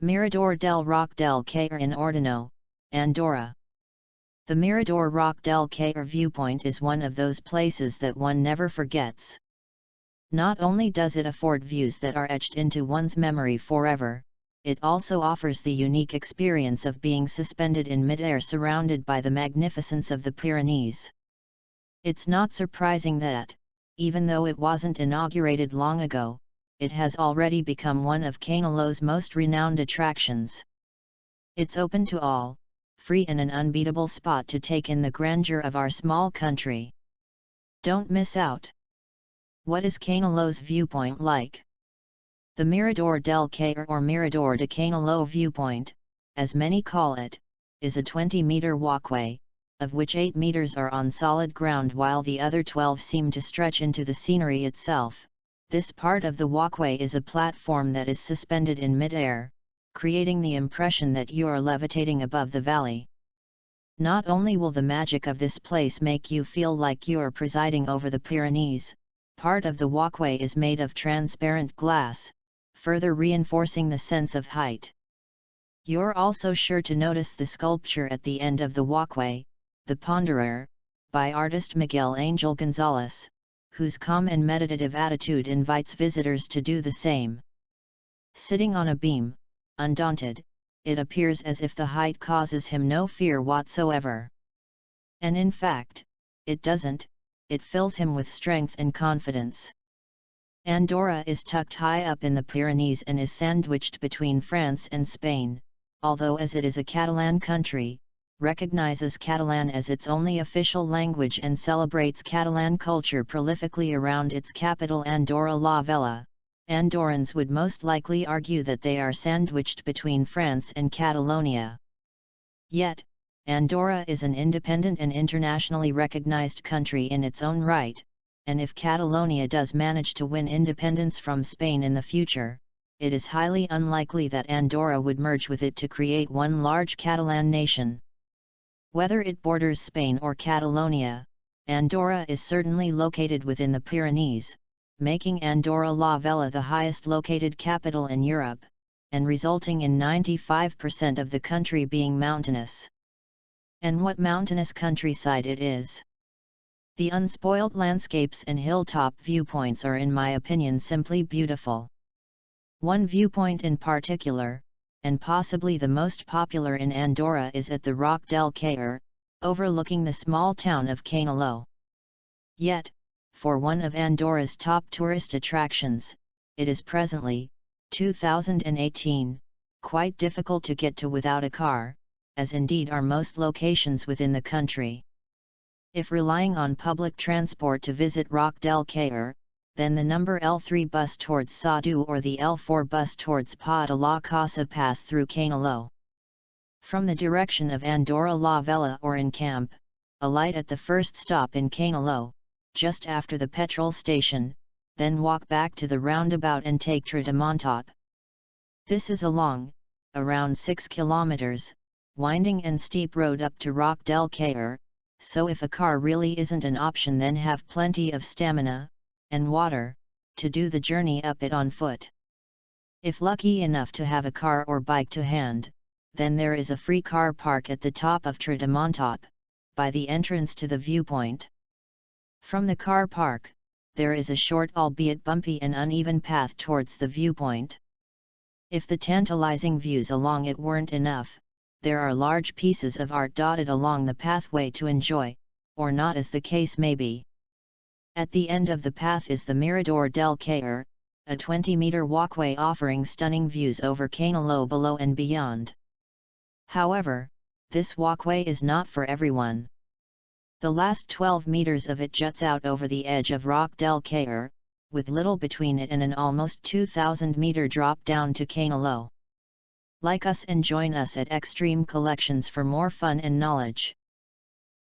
Mirador del Roc del Quer in Ordino, Andorra. The Mirador Roc del Quer viewpoint is one of those places that one never forgets. Not only does it afford views that are etched into one's memory forever, it also offers the unique experience of being suspended in mid-air surrounded by the magnificence of the Pyrenees. It's not surprising that, even though it wasn't inaugurated long ago, it has already become one of Canillo's most renowned attractions. It's open to all, free and an unbeatable spot to take in the grandeur of our small country. Don't miss out. What is Canillo's viewpoint like? The Mirador del Quer or Mirador de Canillo viewpoint, as many call it, is a 20-meter walkway, of which 8 meters are on solid ground while the other 12 seem to stretch into the scenery itself. This part of the walkway is a platform that is suspended in mid-air, creating the impression that you are levitating above the valley. Not only will the magic of this place make you feel like you are presiding over the Pyrenees, part of the walkway is made of transparent glass, further reinforcing the sense of height. You're also sure to notice the sculpture at the end of the walkway, the Ponderer, by artist Miguel Angel Gonzalez, whose calm and meditative attitude invites visitors to do the same. Sitting on a beam, undaunted, it appears as if the height causes him no fear whatsoever. And in fact, it doesn't, it fills him with strength and confidence. Andorra is tucked high up in the Pyrenees and is sandwiched between France and Spain, although as it is a Catalan country, recognizes Catalan as its only official language and celebrates Catalan culture prolifically around its capital Andorra la Vella. Andorrans would most likely argue that they are sandwiched between France and Catalonia. Yet, Andorra is an independent and internationally recognized country in its own right, and if Catalonia does manage to win independence from Spain in the future, it is highly unlikely that Andorra would merge with it to create one large Catalan nation. Whether it borders Spain or Catalonia, Andorra is certainly located within the Pyrenees, making Andorra la Vella the highest located capital in Europe, and resulting in 95% of the country being mountainous. And what mountainous countryside it is! The unspoiled landscapes and hilltop viewpoints are in my opinion simply beautiful. One viewpoint in particular, and possibly the most popular in Andorra, is at the Roc del Quer, overlooking the small town of Canillo. Yet, for one of Andorra's top tourist attractions, it is presently, 2018, quite difficult to get to without a car, as indeed are most locations within the country. If relying on public transport to visit Roc del Quer, then the number L3 bus towards Sadu or the L4 bus towards Pa de la Casa pass through Canillo. From the direction of Andorra la Vella or in camp, alight at the first stop in Canillo, just after the petrol station, then walk back to the roundabout and take Tramontat. This is a long, around 6 kilometers, winding and steep road up to Roc del Quer, so if a car really isn't an option, then have plenty of stamina and water to do the journey up it on foot. If lucky enough to have a car or bike to hand, then there is a free car park at the top of Tramontat, by the entrance to the viewpoint. From the car park, there is a short albeit bumpy and uneven path towards the viewpoint. If the tantalizing views along it weren't enough, there are large pieces of art dotted along the pathway to enjoy, or not as the case may be. At the end of the path is the Mirador del Quer, a 20-meter walkway offering stunning views over Canillo below and beyond. However, this walkway is not for everyone. The last 12 meters of it juts out over the edge of Roc del Quer, with little between it and an almost 2,000-meter drop down to Canillo. Like us and join us at Extreme Collections for more fun and knowledge.